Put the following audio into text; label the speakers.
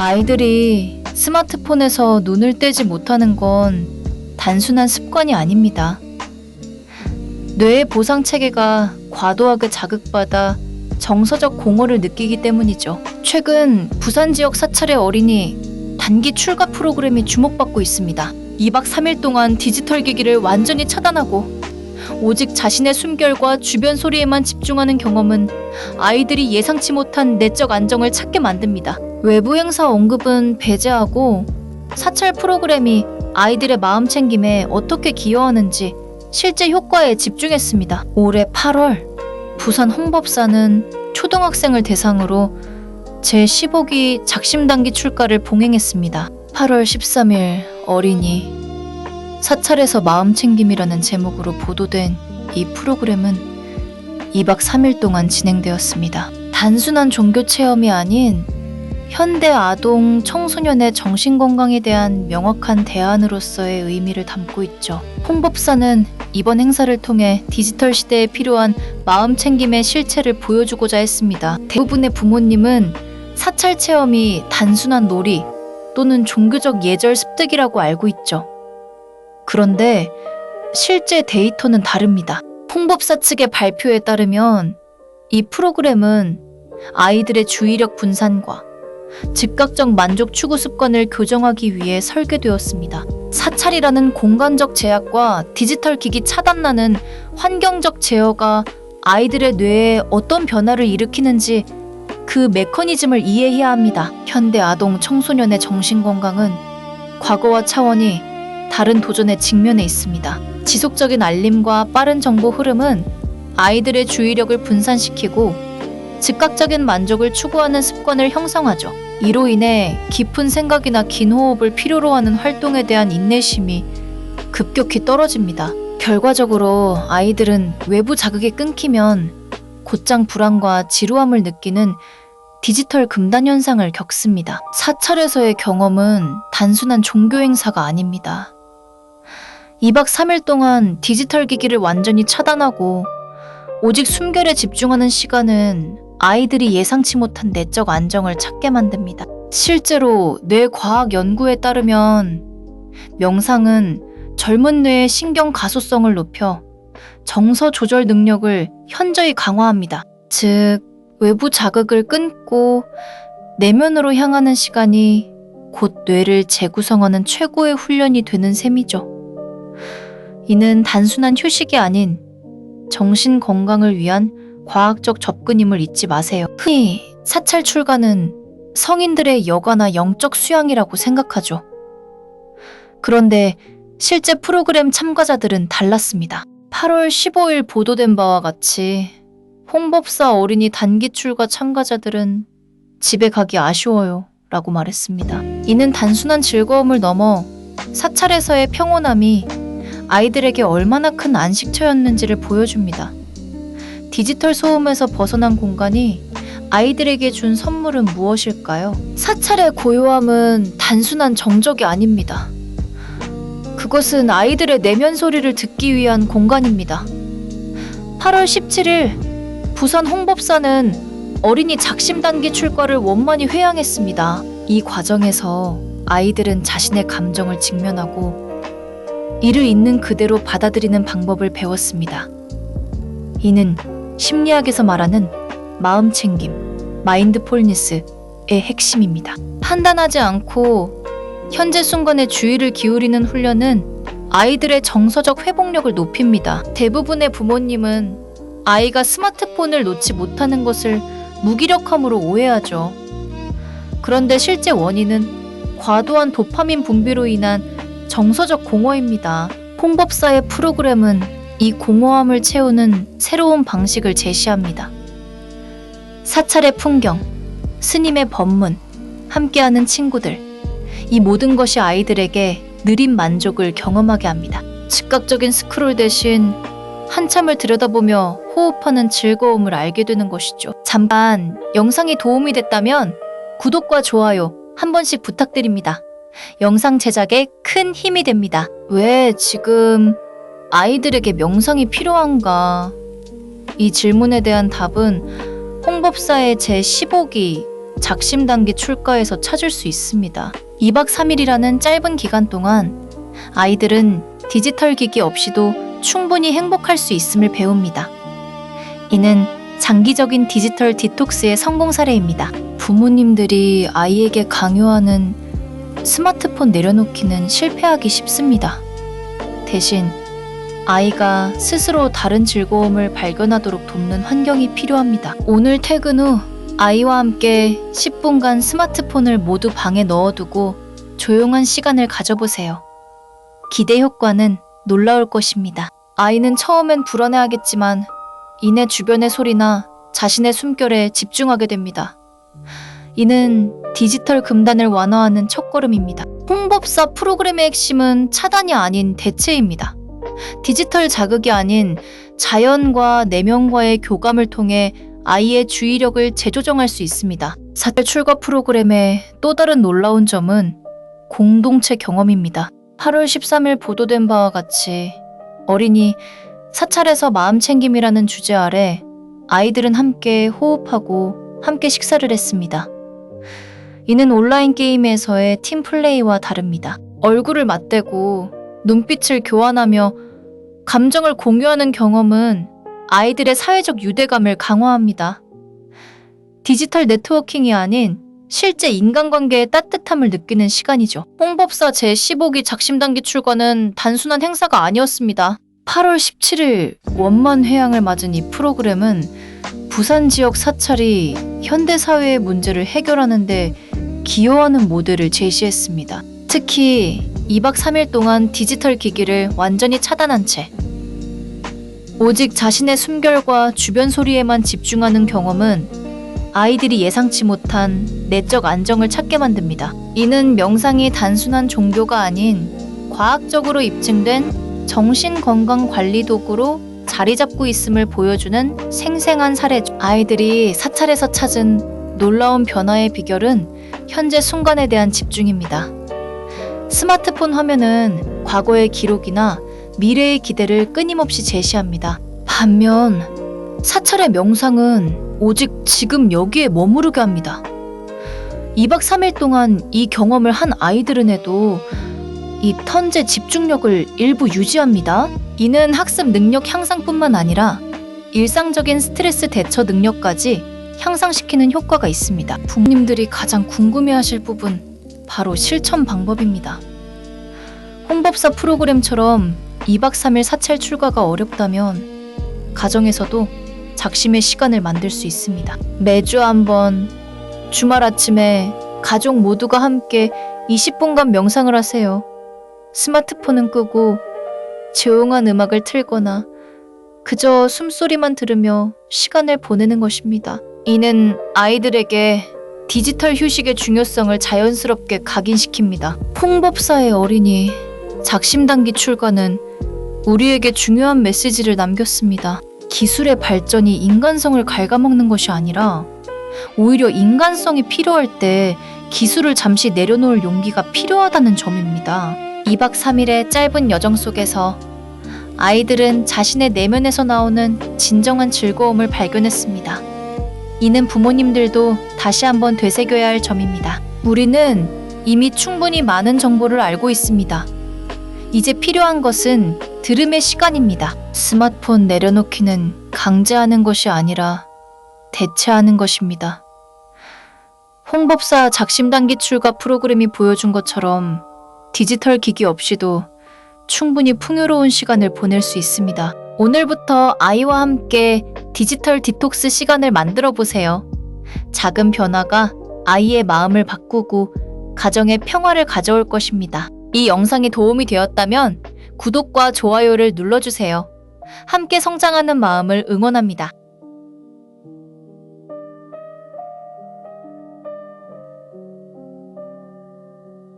Speaker 1: 아이들이 스마트폰에서 눈을 떼지 못하는 건 단순한 습관이 아닙니다. 뇌의 보상 체계가 과도하게 자극받아 정서적 공허를 느끼기 때문이죠. 최근 부산 지역 사찰의 어린이 단기 출가 프로그램이 주목받고 있습니다. 2박 3일 동안 디지털 기기를 완전히 차단하고 오직 자신의 숨결과 주변 소리에만 집중하는 경험은 아이들이 예상치 못한 내적 안정을 찾게 만듭니다. 외부 행사 언급은 배제하고 사찰 프로그램이 아이들의 마음 챙김에 어떻게 기여하는지 실제 효과에 집중했습니다. 올해 8월 부산 홍법사는 초등학생을 대상으로 제15기 작심단기 출가를 봉행했습니다. 8월 13일 어린이 사찰에서 마음 챙김이라는 제목으로 보도된 이 프로그램은 2박 3일 동안 진행되었습니다. 단순한 종교 체험이 아닌 현대 아동 청소년의 정신건강에 대한 명확한 대안으로서의 의미를 담고 있죠. 홍법사는 이번 행사를 통해 디지털 시대에 필요한 마음 챙김의 실체를 보여주고자 했습니다. 대부분의 부모님은 사찰 체험이 단순한 놀이 또는 종교적 예절 습득이라고 알고 있죠. 그런데 실제 데이터는 다릅니다. 홍법사 측의 발표에 따르면 이 프로그램은 아이들의 주의력 분산과 즉각적 만족 추구 습관을 교정하기 위해 설계되었습니다. 사찰이라는 공간적 제약과 디지털 기기 차단라는 환경적 제어가 아이들의 뇌에 어떤 변화를 일으키는지 그 메커니즘을 이해해야 합니다. 현대 아동 청소년의 정신건강은 과거와 차원이 다른 도전에 직면해 있습니다. 지속적인 알림과 빠른 정보 흐름은 아이들의 주의력을 분산시키고 즉각적인 만족을 추구하는 습관을 형성하죠. 이로 인해 깊은 생각이나 긴 호흡을 필요로 하는 활동에 대한 인내심이 급격히 떨어집니다. 결과적으로 아이들은 외부 자극이 끊기면 곧장 불안과 지루함을 느끼는 디지털 금단 현상을 겪습니다. 사찰에서의 경험은 단순한 종교 행사가 아닙니다. 2박 3일 동안 디지털 기기를 완전히 차단하고 오직 숨결에 집중하는 시간은 아이들이 예상치 못한 내적 안정을 찾게 만듭니다. 실제로 뇌과학 연구에 따르면 명상은 젊은 뇌의 신경 가소성을 높여 정서 조절 능력을 현저히 강화합니다. 즉, 외부 자극을 끊고 내면으로 향하는 시간이 곧 뇌를 재구성하는 최고의 훈련이 되는 셈이죠. 이는 단순한 휴식이 아닌 정신 건강을 위한 과학적 접근임을 잊지 마세요. 흔히 사찰 출가는 성인들의 여가나 영적 수양이라고 생각하죠. 그런데 실제 프로그램 참가자들은 달랐습니다. 8월 15일 보도된 바와 같이 홍법사 어린이 단기 출가 참가자들은 집에 가기 아쉬워요 라고 말했습니다. 이는 단순한 즐거움을 넘어 사찰에서의 평온함이 아이들에게 얼마나 큰 안식처였는지를 보여줍니다. 디지털 소음에서 벗어난 공간이 아이들에게 준 선물은 무엇일까요? 사찰의 고요함은 단순한 정적이 아닙니다. 그것은 아이들의 내면 소리를 듣기 위한 공간입니다. 8월 17일 부산 홍법사는 어린이 작심단기 출가를 원만히 회양했습니다. 이 과정에서 아이들은 자신의 감정을 직면하고 이를 있는 그대로 받아들이는 방법을 배웠습니다. 이는 심리학에서 말하는 마음 챙김, 마인드풀니스의 핵심입니다. 판단하지 않고 현재 순간에 주의를 기울이는 훈련은 아이들의 정서적 회복력을 높입니다. 대부분의 부모님은 아이가 스마트폰을 놓지 못하는 것을 무기력함으로 오해하죠. 그런데 실제 원인은 과도한 도파민 분비로 인한 정서적 공허입니다. 홍법사의 프로그램은 이 공허함을 채우는 새로운 방식을 제시합니다. 사찰의 풍경, 스님의 법문, 함께하는 친구들, 이 모든 것이 아이들에게 느린 만족을 경험하게 합니다. 즉각적인 스크롤 대신 한참을 들여다보며 호흡하는 즐거움을 알게 되는 것이죠. 잠깐 영상이 도움이 됐다면 구독과 좋아요 한 번씩 부탁드립니다. 영상 제작에 큰 힘이 됩니다. 왜 지금 아이들에게 명상이 필요한가? 이 질문에 대한 답은 홍법사의 제15기 작심단기 출가에서 찾을 수 있습니다. 2박 3일이라는 짧은 기간 동안 아이들은 디지털 기기 없이도 충분히 행복할 수 있음을 배웁니다. 이는 장기적인 디지털 디톡스의 성공 사례입니다. 부모님들이 아이에게 강요하는 스마트폰 내려놓기는 실패하기 쉽습니다. 대신 아이가 스스로 다른 즐거움을 발견하도록 돕는 환경이 필요합니다. 오늘 퇴근 후 아이와 함께 10분간 스마트폰을 모두 방에 넣어두고 조용한 시간을 가져보세요. 기대 효과는 놀라울 것입니다. 아이는 처음엔 불안해하겠지만 이내 주변의 소리나 자신의 숨결에 집중하게 됩니다. 이는 디지털 금단을 완화하는 첫걸음입니다. 홍법사 프로그램의 핵심은 차단이 아닌 대체입니다. 디지털 자극이 아닌 자연과 내면과의 교감을 통해 아이의 주의력을 재조정할 수 있습니다. 사찰 출가 프로그램의 또 다른 놀라운 점은 공동체 경험입니다. 8월 13일 보도된 바와 같이 어린이 사찰에서 마음챙김이라는 주제 아래 아이들은 함께 호흡하고 함께 식사를 했습니다. 이는 온라인 게임에서의 팀플레이와 다릅니다. 얼굴을 맞대고 눈빛을 교환하며 감정을 공유하는 경험은 아이들의 사회적 유대감을 강화합니다. 디지털 네트워킹이 아닌 실제 인간관계의 따뜻함을 느끼는 시간이죠. 홍법사 제15기 작심단기 출가는 단순한 행사가 아니었습니다. 8월 17일 원만회양을 맞은 이 프로그램은 부산 지역 사찰이 현대사회의 문제를 해결하는 데 기여하는 모델을 제시했습니다. 특히 2박 3일 동안 디지털 기기를 완전히 차단한 채 오직 자신의 숨결과 주변 소리에만 집중하는 경험은 아이들이 예상치 못한 내적 안정을 찾게 만듭니다. 이는 명상이 단순한 종교가 아닌 과학적으로 입증된 정신건강관리 도구로 자리 잡고 있음을 보여주는 생생한 사례죠. 아이들이 사찰에서 찾은 놀라운 변화의 비결은 현재 순간에 대한 집중입니다. 스마트폰 화면은 과거의 기록이나 미래의 기대를 끊임없이 제시합니다. 반면 사찰의 명상은 오직 지금 여기에 머무르게 합니다. 2박 3일 동안 이 경험을 한 아이들은 해도 이 턴제 집중력을 일부 유지합니다. 이는 학습 능력 향상뿐만 아니라 일상적인 스트레스 대처 능력까지 향상시키는 효과가 있습니다. 부모님들이 가장 궁금해하실 부분, 바로 실천 방법입니다. 홍법사 프로그램처럼 2박 3일 사찰 출가가 어렵다면 가정에서도 작심의 시간을 만들 수 있습니다. 매주 한 번 주말 아침에 가족 모두가 함께 20분간 명상을 하세요. 스마트폰은 끄고 조용한 음악을 틀거나 그저 숨소리만 들으며 시간을 보내는 것입니다. 이는 아이들에게 디지털 휴식의 중요성을 자연스럽게 각인시킵니다. 홍법사의 어린이 작심단기 출가는 우리에게 중요한 메시지를 남겼습니다. 기술의 발전이 인간성을 갉아먹는 것이 아니라 오히려 인간성이 필요할 때 기술을 잠시 내려놓을 용기가 필요하다는 점입니다. 2박 3일의 짧은 여정 속에서 아이들은 자신의 내면에서 나오는 진정한 즐거움을 발견했습니다. 이는 부모님들도 다시 한번 되새겨야 할 점입니다. 우리는 이미 충분히 많은 정보를 알고 있습니다. 이제 필요한 것은 들음의 시간입니다. 스마트폰 내려놓기는 강제하는 것이 아니라 대체하는 것입니다. 홍법사 작심단기 출가 프로그램이 보여준 것처럼 디지털 기기 없이도 충분히 풍요로운 시간을 보낼 수 있습니다. 오늘부터 아이와 함께 디지털 디톡스 시간을 만들어 보세요. 작은 변화가 아이의 마음을 바꾸고 가정의 평화를 가져올 것입니다. 이 영상이 도움이 되었다면 구독과 좋아요를 눌러주세요. 함께 성장하는 마음을 응원합니다.